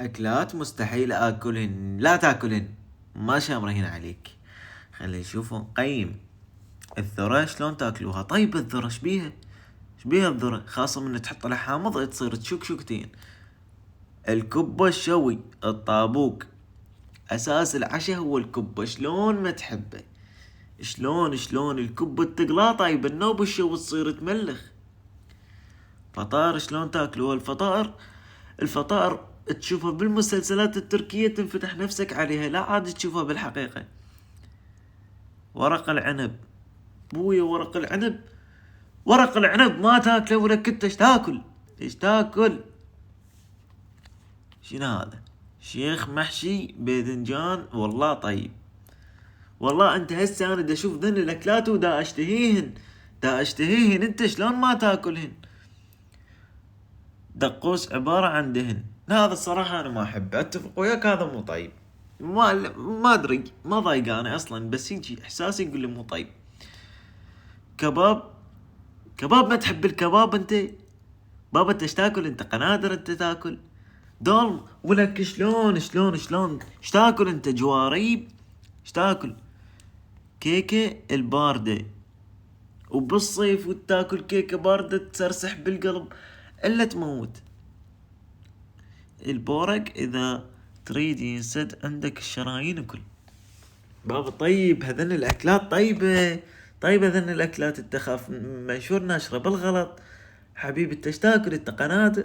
أكلات مستحيل آكلهن، لا تاكلهن، ما شامرهن عليك. خلي نشوفوا نقيم. الذرة شلون تاكلوها؟ طيب الذرة شبيها الذرة، خاصة من تحط لها حامض تصير تشوكتين. الكبة الشوي، الطابوق، أساس العشاء هو الكبة، شلون ما تحبه. شلون الكبة تقلى طيب النوب الشوي تصير تملخ. فطائر شلون تاكلوها؟ الفطائر تشوفها بالمسلسلات التركية تنفتح نفسك عليها، لا عاد تشوفها بالحقيقة. ورق العنب، بويا ورق العنب ما تاكله ولا كنت ايش تاكل؟ شنو هذا؟ شيخ محشي باذنجان، والله طيب. والله انت هسه انا دا اشوف ذن الاكلات ودا اشتهيهن، انت شلون ما تاكلهن؟ دقوس عبارة عن دهن، هذا الصراحة انا ما احبه، اتفق وياك هذا مو طيب. ما ادري، ما ضايقاني اصلا، بس يجي احساسي يقول لي مو طيب. كباب ما تحب الكباب انت؟ بابا انت ايش تاكل؟ انت قنادر انت تاكل دول ولك. شلون ايش تاكل انت؟ جواريب؟ ايش تاكل؟ كيكة الباردة، وبالصيف وتاكل كيكة باردة تسرسح بالقلب الا تموت. البورق اذا تريد ينسد عندك الشرايين وكل. بابا طيب هذن الاكلات طيبة، هذن الاكلات انت خاف منشور ناشرة بالغلط. حبيبي انت ايش تاكل؟ انت قنادر.